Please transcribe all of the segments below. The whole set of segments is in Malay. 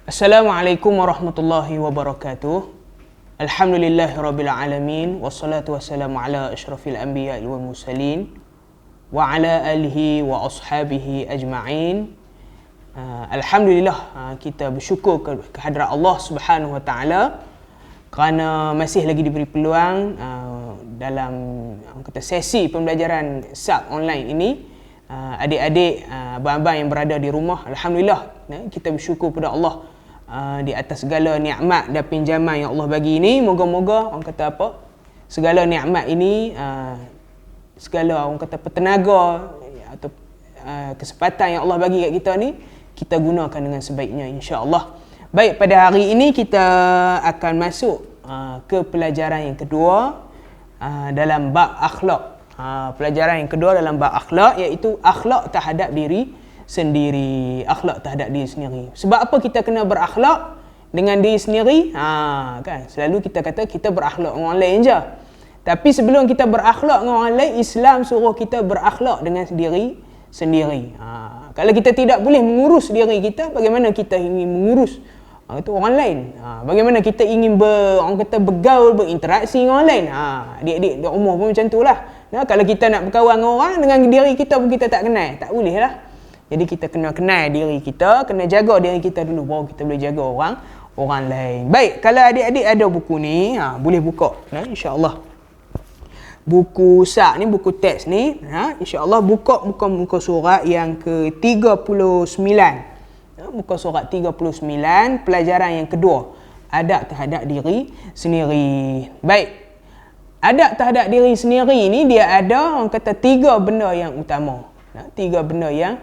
Assalamualaikum warahmatullahi wabarakatuh. Alhamdulillahirabbil alamin wassalatu wassalamu ala asyrafil anbiya'i wal mursalin wa ala alihi wa ashabihi ajma'in. Alhamdulillah, kita bersyukur kehadrat Allah Subhanahu wa taala kerana masih lagi diberi peluang dalam sesi pembelajaran SAP online ini. Adik-adik, abang-abang yang berada di rumah, alhamdulillah, kita bersyukur kepada Allah di atas segala nikmat dan pinjaman yang Allah bagi ini. Moga-moga segala nikmat ini, segala tenaga atau kesempatan yang Allah bagi kat kita ni, kita gunakan dengan sebaiknya, insya-Allah. Baik, pada hari ini kita akan masuk ke pelajaran yang kedua dalam bab akhlak. Pelajaran yang kedua dalam bab akhlak, iaitu akhlak terhadap diri sendiri. Akhlak terhadap diri sendiri. Sebab apa kita kena berakhlak dengan diri sendiri? Kan selalu kita kata kita berakhlak dengan orang lain je. Tapi sebelum kita berakhlak dengan orang lain, Islam suruh kita berakhlak dengan diri sendiri. Kalau kita tidak boleh mengurus diri kita, bagaimana kita ingin mengurus itu orang lain? Bagaimana kita ingin bergaul, berinteraksi dengan orang lain? Adik-adik di umur pun macam itulah. Kalau kita nak berkawan dengan orang, dengan diri kita pun kita tak kenal, tak boleh lah. Jadi kita kena kenal diri kita, kena jaga diri kita dulu, baru kita boleh jaga orang lain. Baik, kalau adik-adik ada buku ni, boleh buka, insya-Allah. Buku SAP ni, buku teks ni, insya-Allah buka muka surat yang ke-39. Muka surat 39, pelajaran yang kedua, adab terhadap diri sendiri. Baik, adab terhadap diri sendiri ni dia ada, orang kata, 3 benda yang utama. 3 benda yang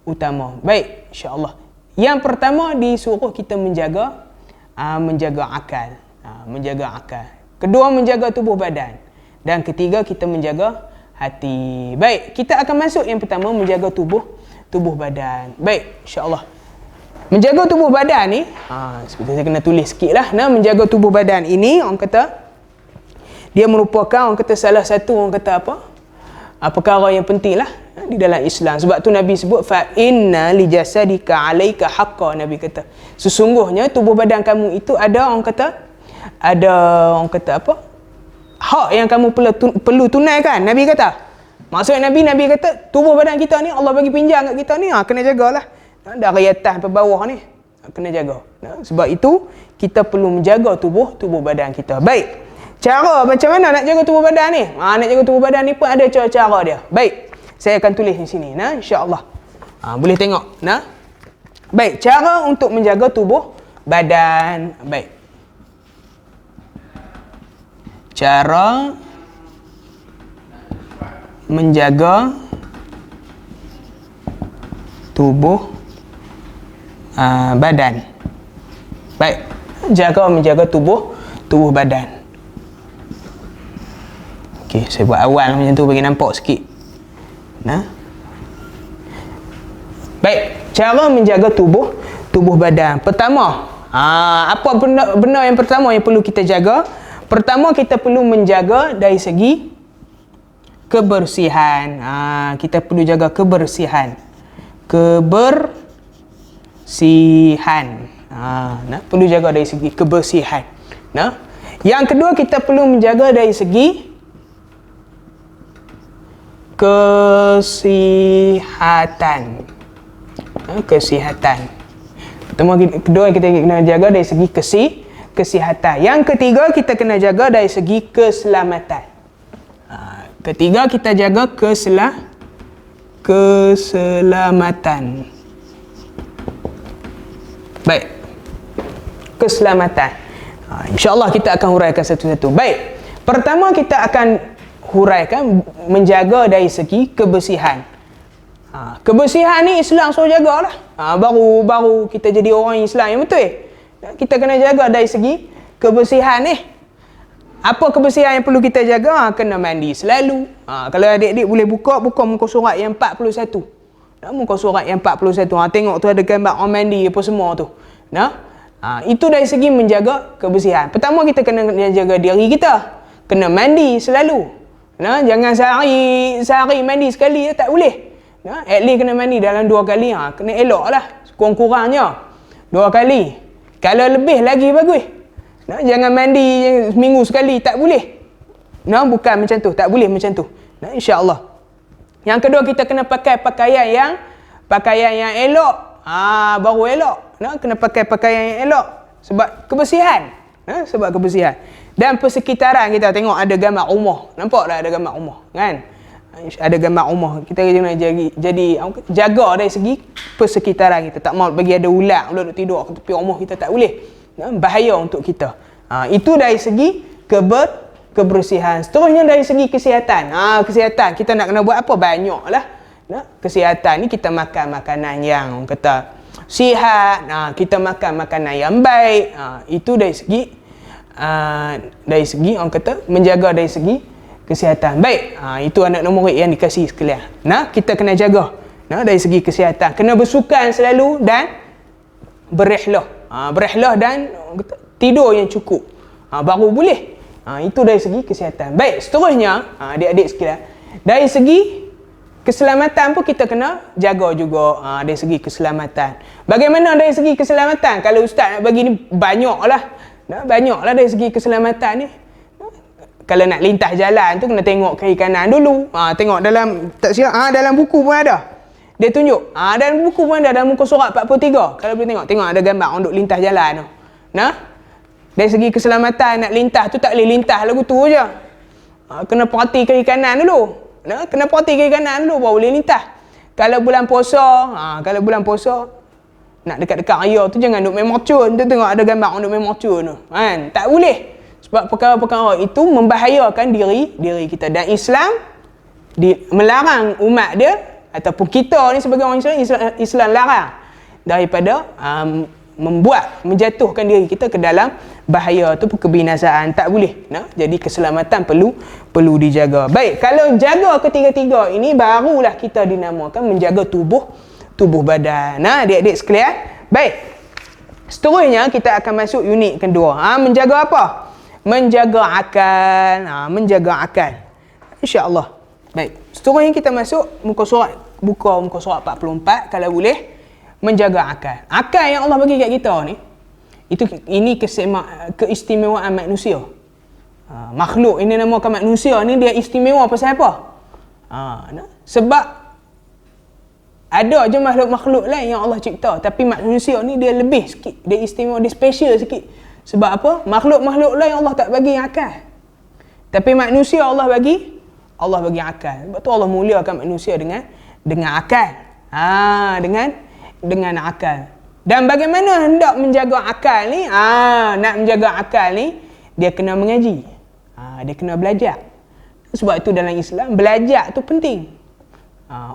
utama. Baik, insya-Allah. Yang pertama, disuruh kita menjaga akal. Menjaga akal. Kedua, menjaga tubuh badan. Dan ketiga, kita menjaga hati. Baik, kita akan masuk yang pertama, menjaga tubuh badan. Baik, insya-Allah. Menjaga tubuh badan ni, saya kena tulis sikit lah. Menjaga tubuh badan ini, orang kata, dia merupakan, orang kata, salah satu, orang kata perkara yang penting lah di dalam Islam. Sebab tu Nabi sebut, fa inna li jasadika alaika haqqan. Nabi kata, sesungguhnya tubuh badan kamu itu ada, orang kata, hak yang kamu perlu tunaikan. Nabi kata, maksudnya Nabi kata, tubuh badan kita ni Allah bagi pinjam kat kita ni, kena jagalah. Dari atas sampai bawah ni kena jaga. Sebab itu kita perlu menjaga tubuh badan kita. Baik, cara macam mana nak jaga tubuh badan ni? Nak jaga tubuh badan ni pun ada cara-cara dia. Baik, saya akan tulis di sini, insya-Allah. Boleh tengok. Baik, cara untuk menjaga tubuh badan. Baik, cara menjaga tubuh badan. Baik, jaga menjaga tubuh badan. Okey, saya buat awal macam tu bagi nampak sikit. Baik, cara menjaga tubuh badan. Pertama, apa benda yang pertama yang perlu kita jaga? Pertama, kita perlu menjaga dari segi kebersihan. Kita perlu jaga kebersihan. Perlu jaga dari segi kebersihan. Yang kedua, kita perlu menjaga dari segi kesihatan. Kedua, kita kena jaga dari segi kesihatan. Yang ketiga, kita kena jaga dari segi keselamatan. Ketiga, kita jaga keselamatan. Baik, keselamatan. InsyaAllah kita akan huraikan satu-satu. Baik, pertama kita akan huraikan menjaga dari segi kebersihan. Kebersihan ni Islam suruh jagalah. Baru kita jadi orang Islam yang betul. Kita kena jaga dari segi kebersihan ni. Apa kebersihan yang perlu kita jaga? Kena mandi selalu. Kalau adik-adik boleh buka muka surat yang 41. Muka surat yang 41. Tengok tu ada gambar orang mandi apa semua tu. Itu dari segi menjaga kebersihan. Pertama, kita kena jaga diri kita. Kena mandi selalu. Jangan sehari mandi sekali, tak boleh. At least kena mandi dalam 2 kali. Kena elok lah, kurang-kurangnya 2 kali. Kalau lebih lagi bagus. Nah, jangan mandi seminggu sekali, tak boleh. Nah, bukan macam tu, tak boleh macam tu. Nah, insya-Allah. Yang kedua, kita kena pakai pakaian yang elok. Baru elok. Nah, kena pakai pakaian yang elok sebab kebersihan. Sebab kebersihan. Dan persekitaran kita tengok ada gambar rumah. Nampak tak ada gambar rumah, kan? Ada gambar rumah. Kita kena jadi jaga dari segi persekitaran kita. Tak mau bagi ada ular duk tidur kat tepi rumah kita, tak boleh. Bahaya untuk kita. Itu dari segi kebersihan. Seterusnya dari segi kesihatan. Kesihatan kita nak kena buat apa? Banyaklah. Kesihatan ni kita makan makanan yang kata sihat. Kita makan makanan yang baik. Itu dari segi orang kata menjaga dari segi kesihatan. Baik. Itu anak nombor yang dikasih sekalian. Kita kena jaga. Dari segi kesihatan. Kena bersukan selalu dan berihlah. Berihlah dan tidur yang cukup. Baru boleh. Itu dari segi kesihatan. Baik, seterusnya, adik-adik sekalian, dari segi keselamatan pun kita kena jaga juga dari segi keselamatan. Bagaimana dari segi keselamatan? Kalau ustaz nak bagi ni banyaklah. Banyaklah dari segi keselamatan ni. Kalau nak lintas jalan tu kena tengok kiri kanan dulu. Tengok dalam tak silap dalam buku pun ada. Dia tunjuk. Dalam buku pun ada, dalam muka surat 43. Kalau boleh tengok ada gambar orang duk lintas jalan tu. Dari segi keselamatan nak lintas tu tak boleh lintas lagu tu je. Kena perhati kiri kanan dulu. Kena perhati kiri kanan dulu baru boleh lintas. Kalau bulan puasa, nak dekat-dekat raya tu jangan duk main mercun. Tu tengok ada gambar orang duk main mercun tu. Kan? Tak boleh. Sebab perkara-perkara itu membahayakan diri kita. Dan Islam melarang umat dia ataupun kita ni sebagai orang Islam larang daripada menjatuhkan diri kita ke dalam bahaya tu kebinasaan. Tak boleh. Jadi keselamatan perlu dijaga. Baik, kalau jaga ketiga-tiga ini barulah kita dinamakan menjaga tubuh badan. Adik-adik sekalian. Baik. Seterusnya kita akan masuk unit kedua. Menjaga apa? Menjaga akal. Menjaga akal. Insya-Allah. Baik. Seterusnya kita masuk muka surat 44 kalau boleh. Menjaga akal. Akal yang Allah bagi kat kita ni, ini keistimewaan manusia. Makhluk ini namakan manusia ni dia istimewa pasal apa? Sebab ada je makhluk-makhluk lain yang Allah cipta, tapi manusia ni dia lebih sikit, dia istimewa, dia special sikit. Sebab apa? Makhluk-makhluk lain Allah tak bagi akal. Tapi manusia Allah bagi akal. Sebab tu Allah muliakan manusia dengan akal. Dengan akal. Dan bagaimana hendak menjaga akal ni? Nak menjaga akal ni, dia kena mengaji. Dia kena belajar. Sebab itu dalam Islam, belajar tu penting.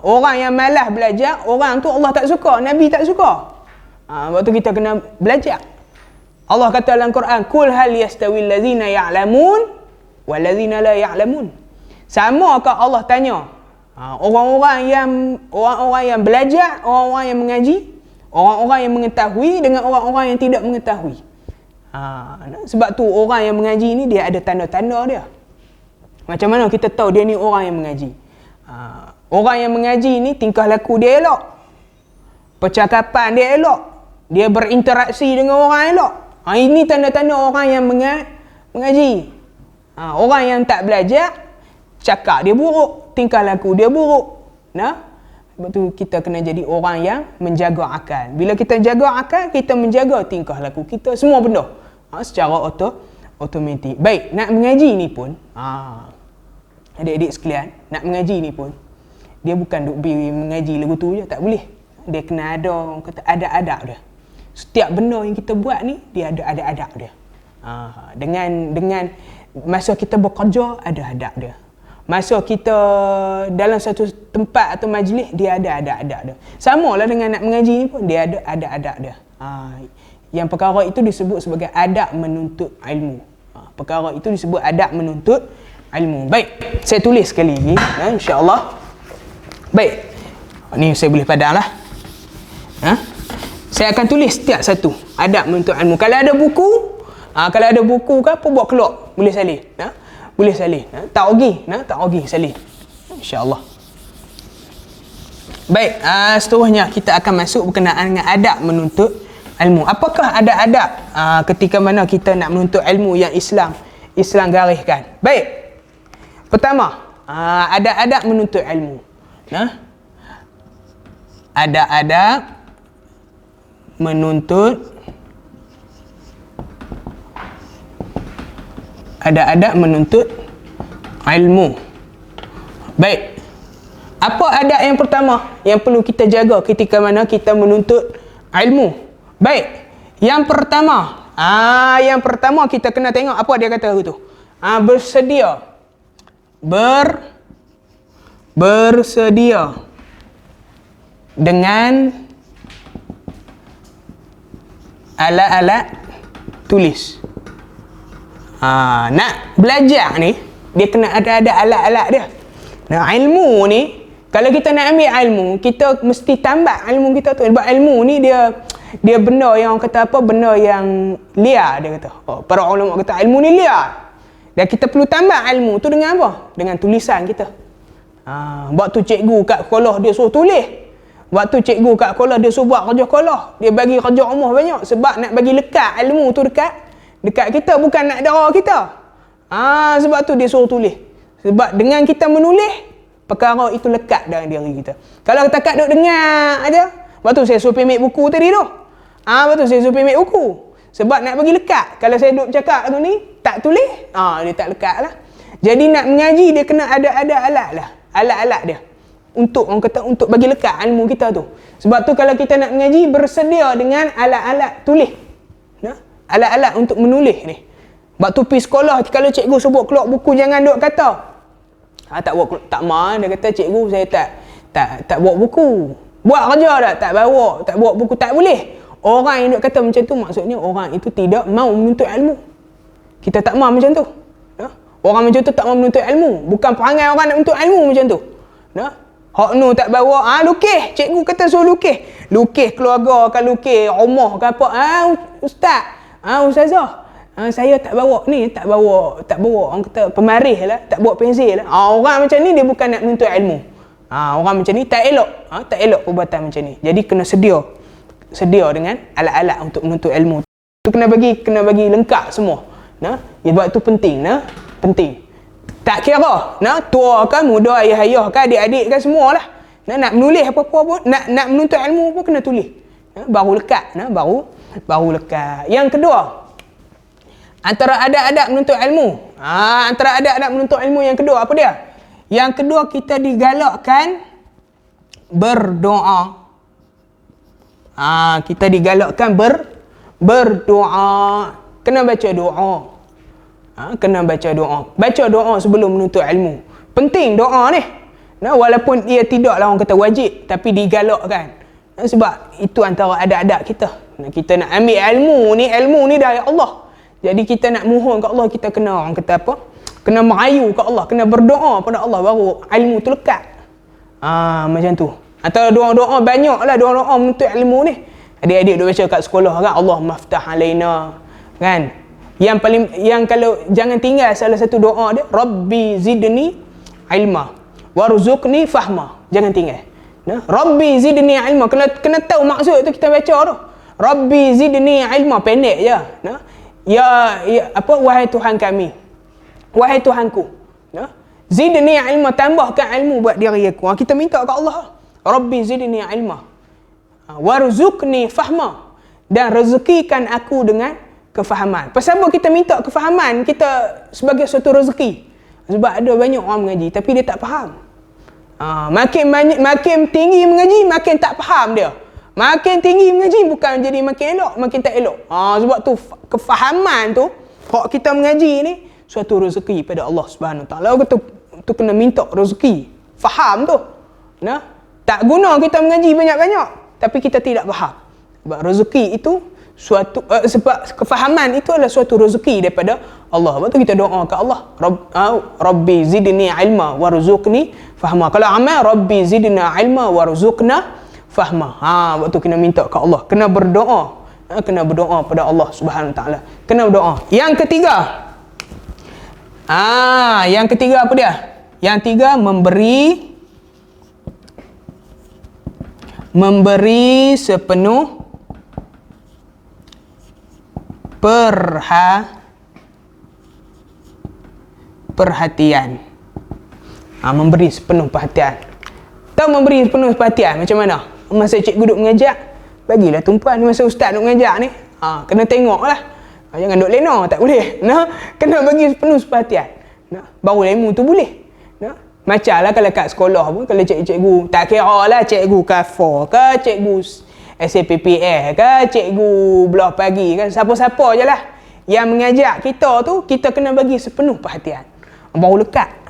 Orang yang malas belajar, orang tu Allah tak suka, Nabi tak suka. Sebab tu kita kena belajar. Allah kata dalam Quran, "Qul hal yastawil ladzina ya'lamun wal ladzina la ya'lamun." Samakah Allah tanya? Orang-orang yang belajar, orang-orang yang mengaji, orang-orang yang mengetahui dengan orang-orang yang tidak mengetahui. Sebab tu orang yang mengaji ni dia ada tanda-tanda dia. Macam mana kita tahu dia ni orang yang mengaji? Orang yang mengaji ni tingkah laku dia elok. Percakapan dia elok. Dia berinteraksi dengan orang elok. Ini tanda-tanda orang yang mengaji. Orang yang tak belajar, cakap dia buruk, tingkah laku dia buruk. Sebab tu kita kena jadi orang yang menjaga akal. Bila kita jaga akal, kita menjaga tingkah laku kita, semua benda secara automatik. Baik, nak mengaji ni pun, adik-adik sekalian, nak mengaji ni pun, dia bukan duk mengaji lagu tu je, tak boleh. Dia kena ada, orang kata, adab-adab dia. Setiap benda yang kita buat ni, dia ada adab-adab dia. Dengan masa kita bekerja, ada adab dia. Masa kita dalam satu tempat atau majlis, dia ada adab-adab dia. Samalah dengan nak mengaji ni pun, dia ada adab-adab dia. Yang perkara itu disebut sebagai adab menuntut ilmu. Perkara itu disebut adab menuntut ilmu. Baik, saya tulis sekali lagi, insya-Allah. Baik, ni saya boleh padam lah. Saya akan tulis setiap satu adab menuntut ilmu. Kalau ada buku, ke apa, buat keluar, boleh salin. Boleh salin. Tak rugi salin. InsyaAllah. Baik, seterusnya kita akan masuk berkenaan dengan adab menuntut ilmu. Apakah ada adab ketika mana kita nak menuntut ilmu yang Islam gariskan? Baik. Pertama, ada adab menuntut ilmu. Ada adab menuntut ilmu. Baik. Apa adab yang pertama yang perlu kita jaga ketika mana kita menuntut ilmu? Baik. Yang pertama kita kena tengok apa dia kata tu. Bersedia dengan alat-alat tulis. Nak belajar ni, dia kena ada alat-alat dia. Nah, ilmu ni, kalau kita nak ambil ilmu, kita mesti tambah ilmu kita tu. Sebab ilmu ni dia benda yang orang kata apa? Benda yang liar, dia kata. Para ulama kata ilmu ni liar. Dan kita perlu tambah ilmu tu dengan apa? Dengan tulisan kita. Waktu cikgu kat sekolah dia suruh tulis. Waktu cikgu kat sekolah dia suruh buat kerja sekolah. Dia bagi kerja rumah banyak. Sebab nak bagi lekat ilmu tu dekat kita, bukan nak darah kita. Sebab tu dia suruh tulis. Sebab dengan kita menulis, perkara itu lekat dalam diri kita. Kalau kita kat duk dengar aja, waktu saya suruh pemik buku tadi tu. Waktu saya suruh pemik buku. Sebab nak bagi lekat. Kalau saya duk cakap tu ni, tak tulis, dia tak lekat lah. Jadi nak mengaji, dia kena ada alat lah. Alat-alat dia. Untuk, orang kata, untuk bagi lekat ilmu kita tu. Sebab tu kalau kita nak mengaji, bersedia dengan alat-alat tulis. Alat-alat untuk menulis ni. Waktu pergi sekolah, kalau cikgu sebut keluar buku, jangan duk kata. Tak mahu, dia kata cikgu saya tak bawa buku. Buat kerja tak bawa buku, tak boleh. Orang yang duk kata macam tu, maksudnya orang itu tidak mahu menuntut ilmu. Kita tak mahu macam tu. Orang macam tu tak mahu menuntut ilmu. Bukan perangai orang nak menuntut ilmu macam tu. Hak nu tak bawa, lukis. Cikgu kata suruh lukis. Lukis keluarga kan, lukis rumah ke apa. Ustaz, ustazah. Saya tak bawa orang kata pemarih lah, tak bawa pensil lah. Orang macam ni dia bukan nak menuntut ilmu. Orang macam ni tak elok. Tak elok perbuatan macam ni. Jadi kena sedia dengan alat-alat untuk menuntut ilmu. Tu kena bagi lengkap semua. Sebab tu penting. Tak kira tua ke muda, ayah ke adik-adik ke semualah. Nak menulis apa-apa pun, nak menuntut ilmu pun kena tulis. Baru lekat, baru lekat. Yang kedua, antara adab-adab menuntut ilmu. Antara adab-adab menuntut ilmu yang kedua apa dia? Yang kedua, kita digalakkan berdoa. Kita digalakkan berdoa. Kena baca doa. Baca doa sebelum menuntut ilmu. Penting doa ni. Walaupun ia tidaklah orang kata wajib, tapi digalakkan. Sebab itu antara adab-adab kita. Kita nak ambil ilmu ni dari Allah. Jadi kita nak mohon ke Allah, kita kena orang kata apa? Kena merayu ke Allah, kena berdoa pada Allah, baru ilmu tu lekat. Macam tu. Atau doa-doa banyaklah, doa-doa menuntut ilmu ni. Adik-adik duk baca kat sekolah kan, Allah maftah alaina. Kan? Yang kalau jangan tinggal salah satu doa dia, Rabbi zidni ilma warzuqni fahma. Jangan tinggal. Rabbi zidni ilma. Kena tahu maksud tu kita baca tu. Rabbi zidni ilma, pendek je. Ya wahai Tuhan kami, wahai Tuhanku, zidni ilma, tambahkan ilmu buat diri aku. Kita minta ke Allah, Rabbi zidni ilma warzuqni fahma, dan rezekikan aku dengan kefahaman. Pasal apa kita minta kefahaman kita sebagai suatu rezeki? Sebab ada banyak orang mengaji tapi dia tak faham. Makin tinggi mengaji, makin tak faham dia. Makin tinggi mengaji bukan jadi makin elok, makin tak elok. Sebab tu kefahaman tu, hak kita mengaji ni suatu rezeki pada Allah Subhanahu Wa Taala. Tu kena minta rezeki. Faham tu. Tak guna kita mengaji banyak-banyak tapi kita tidak faham. Sebab rezeki itu sebab kefahaman itu adalah suatu rezeki daripada Allah. Sebab tu kita doa ke Allah, Rabbi zidni ilma warzuqni fahma. Kalau amal, Rabbi zidna ilma warzuqna fahma. Waktu kena minta ke Allah, kena berdoa. Kena berdoa pada Allah Subhanahu Wa Taala. Kena berdoa. Yang ketiga. Yang ketiga apa dia? Yang tiga, memberi sepenuh perhatian. Memberi sepenuh perhatian. Tahu memberi sepenuh perhatian macam mana? Masa cikgu duduk mengajar, bagilah tumpuan masa ustaz duduk mengajar ni. Kena tengok lah. Jangan duduk lena, tak boleh. Kena bagi sepenuh perhatian. Baru ilmu tu boleh. Macam lah kalau kat sekolah pun, kalau cikgu, tak kira lah cikgu kafar ke, cikgu SAPPS ke, cikgu belah pagi kan, siapa-siapa je lah yang mengajar kita tu, kita kena bagi sepenuh perhatian. Baru lekat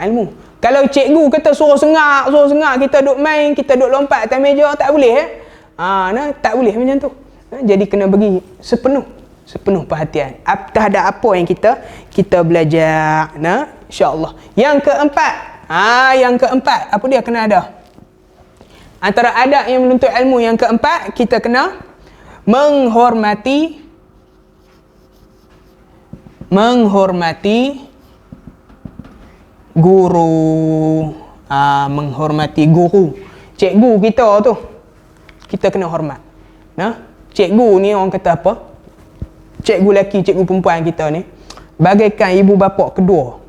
ilmu. Kalau cikgu kata suruh sengak, kita duduk main, kita duduk lompat atas meja, tak boleh tak boleh macam tu. Jadi kena bagi sepenuh perhatian terhadap apa yang kita belajar. InsyaAllah. Yang keempat, apa dia kena ada? Antara adab yang menuntut ilmu yang keempat, kita kena menghormati guru. Menghormati guru. Cikgu kita tu, kita kena hormat. Cikgu ni orang kata apa? Cikgu lelaki, cikgu perempuan kita ni bagaikan ibu bapa kedua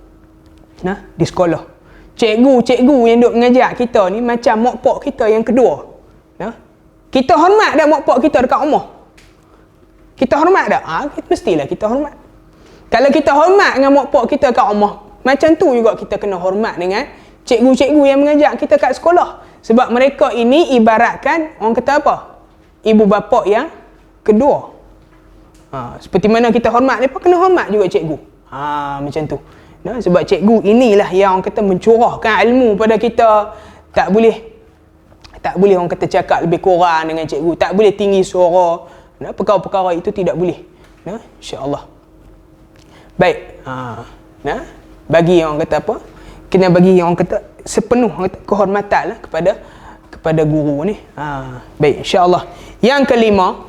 di sekolah. Cikgu yang duk mengajar kita ni macam mak pak kita yang kedua. Kita hormat dah mak pak kita dekat rumah. Kita hormat dah? Mestilah kita hormat. Kalau kita hormat dengan mak pak kita dekat rumah, macam tu juga kita kena hormat dengan cikgu-cikgu yang mengajar kita kat sekolah. Sebab mereka ini ibaratkan orang kata apa? Ibu bapa yang kedua. Seperti mana kita hormat mereka, kena hormat juga cikgu. Macam tu. Sebab cikgu inilah yang orang kata mencurahkan ilmu pada kita. Tak boleh orang kata cakap lebih kurang dengan cikgu. Tak boleh tinggi suara. Perkara-perkara itu tidak boleh. InsyaAllah. Baik. Bagi yang orang kata apa? Kena bagi yang orang kata sepenuh orang kata kehormatan lah kepada guru ni. Baik, insya-Allah. Yang kelima,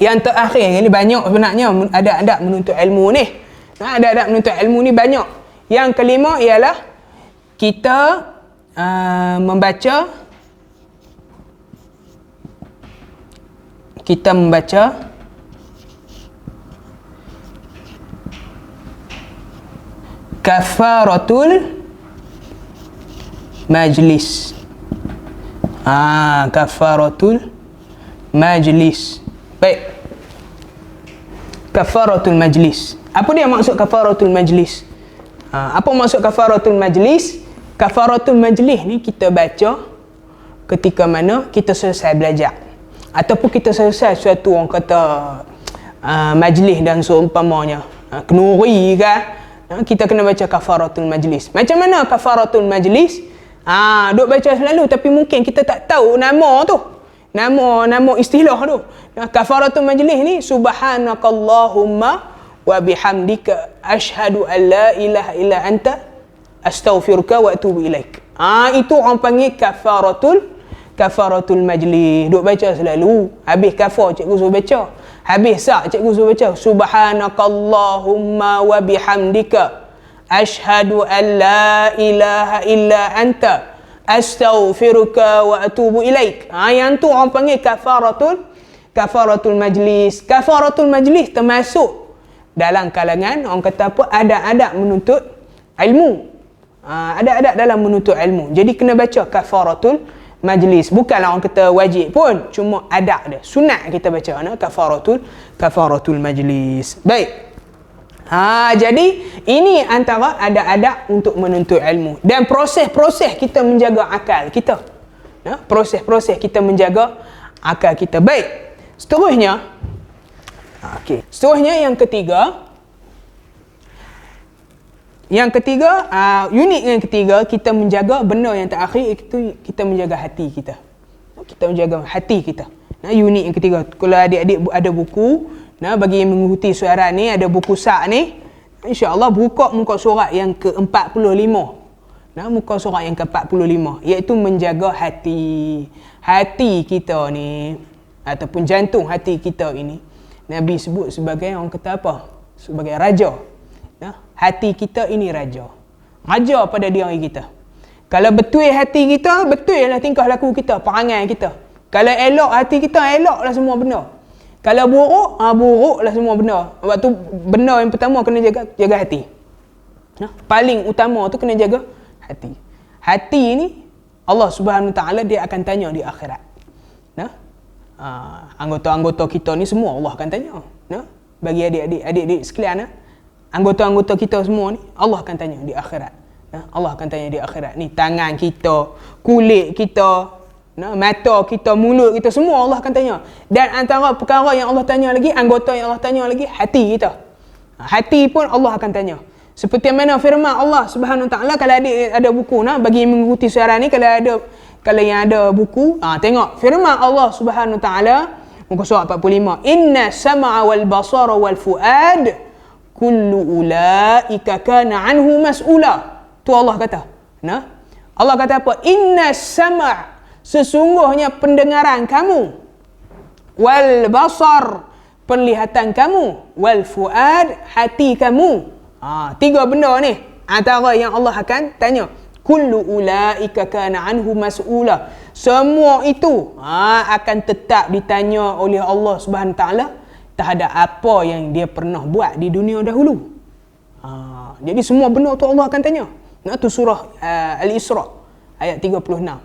yang terakhir ni banyak sebenarnya adab-adab menuntut ilmu ni. Adab-adab menuntut ilmu ni banyak. Yang kelima ialah kita membaca kafaratul majlis. Kafaratul majlis. Baik. Kafaratul majlis. Apa dia maksud kafaratul majlis? Apa maksud kafaratul majlis? Kafaratul majlis ni kita baca ketika mana kita selesai belajar. Ataupun kita selesai suatu orang kata majlis dan seumpamanya. Kenuri kan? Kita kena baca kafaratul majlis. Macam mana kafaratul majlis? Duk baca selalu tapi mungkin kita tak tahu nama tu. Nama istilah tu. Kafaratul majlis ni subhanakallahumma wa bihamdika asyhadu an la ilaha illa anta astaghfiruka wa atubu ilaik. Itu orang panggil kafaratul majlis. Duk baca selalu. Habis kafar cikgu suruh baca. Habis cikgu suruh baca subhanakallahumma wa bihamdika asyhadu an la ilaha illa anta astaghfiruka wa atubu ilaik. Yang tu orang panggil kafaratul majlis. Kafaratul majlis termasuk dalam kalangan orang kata apa, adab-adab menuntut ilmu. Adab-adab dalam menuntut ilmu. Jadi kena baca kafaratul majlis. Bukanlah orang kata wajib pun, cuma adab dia. Sunat kita baca kafaratul majlis. Baik. Jadi ini antara adab-adab untuk menuntut ilmu dan proses-proses kita menjaga akal kita. Proses-proses kita menjaga akal kita. Baik. Seterusnya, seterusnya yang ketiga, unit yang ketiga, kita menjaga benda yang terakhir itu kita menjaga hati kita. Kita menjaga hati kita. Unit yang ketiga. Kalau adik-adik ada buku, bagi yang mengikuti suara ni, ada buku sak ni, insya-Allah buka muka surat yang ke-45. Muka surat yang ke-45 iaitu menjaga hati. Hati kita ni ataupun jantung hati kita ini Nabi sebut sebagai orang kata apa? Sebagai raja. Hati kita ini raja. Raja pada diri kita. Kalau betul hati kita, betul lah tingkah laku kita, perangai kita. Kalau elok hati kita, eloklah semua benda. Kalau buruk, buruklah semua benda. Sebab tu benda yang pertama kena jaga hati. Paling utama tu kena jaga hati. Hati ni Allah Subhanahu Taala dia akan tanya di akhirat. Anggota-anggota kita ni semua Allah akan tanya. Bagi adik-adik sekalian, anggota-anggota kita semua ni Allah akan tanya di akhirat. Allah akan tanya di akhirat. Ni tangan kita, kulit kita, mata kita, mulut kita, semua Allah akan tanya. Dan antara perkara yang Allah tanya lagi, anggota yang Allah tanya lagi, hati kita. Hati pun Allah akan tanya. Seperti mana firman Allah Subhanahu Wa Taala, kalau ada buku bagi yang mengikuti siaran ni, kalau yang ada buku, tengok firman Allah Subhanahu Wa Taala muka surat 45. Inna sam'a wal basara wal fuad kullu ulaika kana anhu mas'ula. Tu Allah kata. Allah kata apa? Inna sam'a, sesungguhnya pendengaran kamu, wal basar, penglihatan kamu, wal fuad, hati kamu. Tiga benda ni antara yang Allah akan tanya. Kullu ulaika kana anhu mas'ula. Semua itu akan tetap ditanya oleh Allah Subhanahu Taala terhadap apa yang dia pernah buat di dunia dahulu. Jadi semua benda tu Allah akan tanya. Tu surah Al-Isra ayat 36.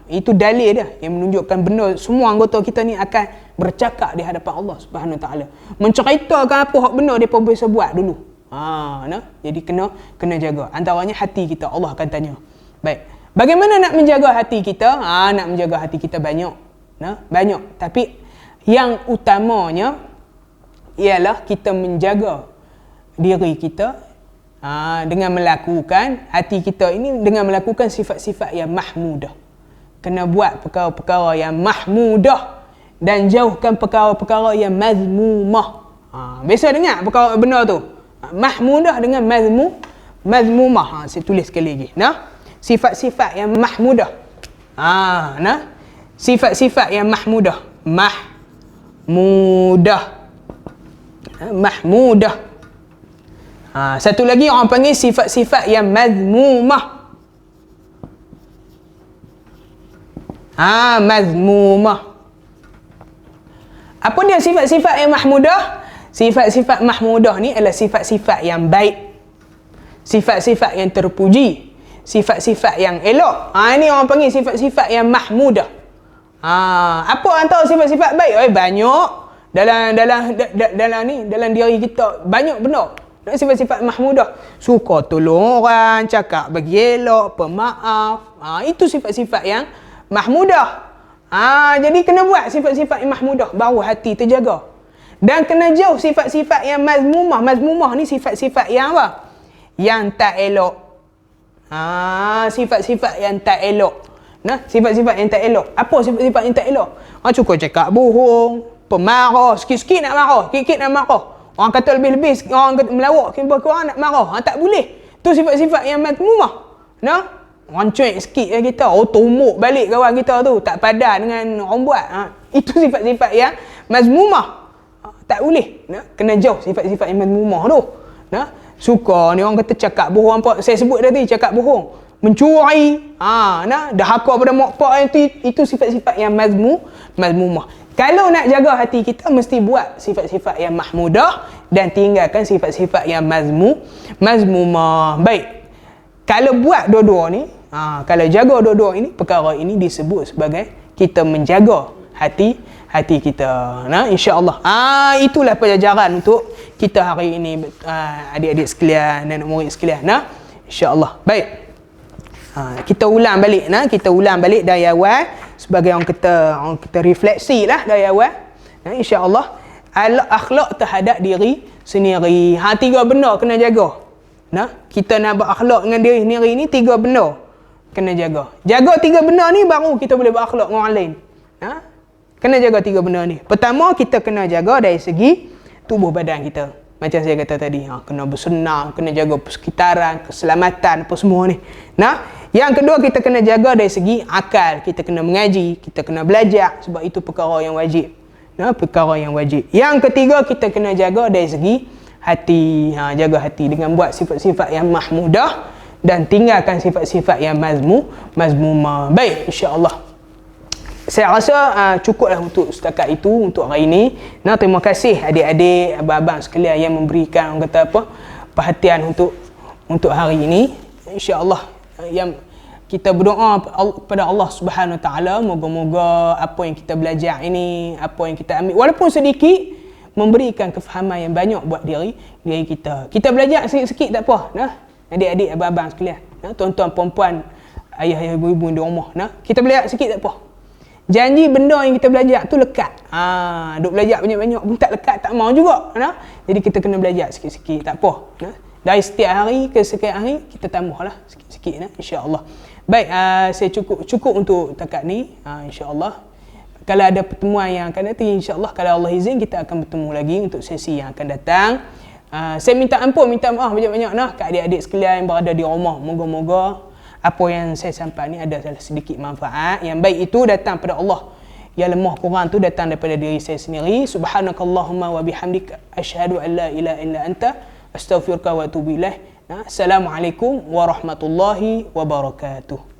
Itu dalil dia yang menunjukkan benda semua anggota kita ni akan bercakap di hadapan Allah Subhanahu Taala. Menceritakan apa hak benda depa biasa buat dulu. Jadi kena jaga. Antaranya hati kita Allah akan tanya. Baik. Bagaimana nak menjaga hati kita? Nak menjaga hati kita banyak. Banyak. Tapi yang utamanya ialah kita menjaga diri kita dengan melakukan hati kita ini, dengan melakukan sifat-sifat yang mahmudah. Kena buat perkara-perkara yang mahmudah dan jauhkan perkara-perkara yang mazmumah. Biasa dengar perkara benda tu. Mahmudah dengan mazmumah. Saya tulis sekali lagi. Sifat-sifat yang mahmudah. Sifat-sifat yang mahmudah. Mahmudah. Satu lagi orang panggil sifat-sifat yang mazmumah. Mazmumah. Apa dia sifat-sifat yang mahmudah? Sifat-sifat mahmudah ni adalah sifat-sifat yang baik. Sifat-sifat yang terpuji. Sifat-sifat yang elok. Ini orang panggil sifat-sifat yang mahmudah. Apa antara sifat-sifat baik? Banyak. Dalam diri kita banyak benda. Sifat-sifat mahmudah. Suka tolong orang, cakap bagi elok, pemaaf. Itu sifat-sifat yang mahmudah. Jadi kena buat sifat-sifat yang mahmudah, baru hati terjaga. Dan kena jauh sifat-sifat yang mazmumah. Mazmumah ni sifat-sifat yang apa? Yang tak elok. Sifat-sifat yang tak elok. Sifat-sifat yang tak elok. Apa sifat-sifat yang tak elok? Cukup cakap bohong, pemarah, sikit-sikit nak marah, sikit-sikit nak marah. Orang kata lebih-lebih, orang kata melawak, orang nak marah. Tak boleh. Tu sifat-sifat yang mazmumah. Orang cuek sikit kita, tumbuk balik kawan kita tu, tak padan dengan orang buat. Itu sifat-sifat yang mazmumah. Tak boleh. Kena jauh sifat-sifat yang mazmumah tu. Suka ni orang kata cakap bohong. Saya sebut tadi cakap bohong, mencuri, dahaka pada mak pak, itu sifat-sifat yang mazmumah. Kalau nak jaga hati kita, mesti buat sifat-sifat yang mahmudah dan tinggalkan sifat-sifat yang mazmumah. Baik. Kalau buat dua-dua ni, kalau jaga dua-dua ini, perkara ini disebut sebagai kita menjaga hati kita. InsyaAllah. Itulah pelajaran untuk kita hari ini, adik-adik sekalian dan murid sekalian. InsyaAllah. Baik. Kita ulang balik. Kita ulang balik dari awal sebagai orang kita refleksi lah dari awal. InsyaAllah. Akhlak terhadap diri sendiri. Tiga benda kena jaga. Kita nak berakhlak dengan diri sendiri ni, tiga benda kena jaga. Jaga tiga benda ni baru kita boleh berakhlak dengan orang lain. Kena jaga tiga benda ni. Pertama, kita kena jaga dari segi tubuh badan kita. Macam saya kata tadi, kena bersenam, kena jaga persekitaran, keselamatan, apa semua ni. Yang kedua, kita kena jaga dari segi akal. Kita kena mengaji, kita kena belajar, sebab itu perkara yang wajib. Perkara yang wajib. Yang ketiga, kita kena jaga dari segi hati. Jaga hati dengan buat sifat-sifat yang mahmudah dan tinggalkan sifat-sifat yang mazmumah. Baik, insya-Allah. saya rasa cukuplah untuk setakat itu untuk hari ini. Nah, terima kasih adik-adik, abang-abang sekalian yang memberikan orang kata apa perhatian untuk hari ini. Insya-Allah yang kita berdoa kepada Allah Subhanahu Wa Taala, moga-moga apa yang kita belajar ini, apa yang kita ambil walaupun sedikit, memberikan kefahaman yang banyak buat diri kita. Kita belajar sikit-sikit tak apa. Nah, adik-adik, abang-abang sekalian, nah, tuan-tuan, puan-puan, ayah, ibu-ibu di rumah, nah, kita belajar sikit tak apa. Janji benda yang kita belajar tu lekat. Duk belajar banyak-banyak pun tak lekat, tak mau juga. Nah, jadi kita kena belajar sikit-sikit, tak apa. Nah, dari setiap hari ke setiap hari kita tambahlah sikit-sikit, nah, insya-Allah. Baik, saya cukup untuk takat ni, insya-Allah. Kalau ada pertemuan yang akan datang, insya-Allah kalau Allah izin kita akan bertemu lagi untuk sesi yang akan datang. Saya minta ampun, minta maaf banyak-banyak nah kat adik-adik sekalian yang berada di rumah. Moga-moga apa yang saya sampaikan ni ada sedikit manfaat. Yang baik itu datang pada Allah. Yang lemah kurang tu datang daripada diri saya sendiri. Subhanakallahumma wa bihamdika asyhadu an la ilaha illa anta astaghfiruka wa atubu ilaih. Assalamualaikum warahmatullahi wabarakatuh.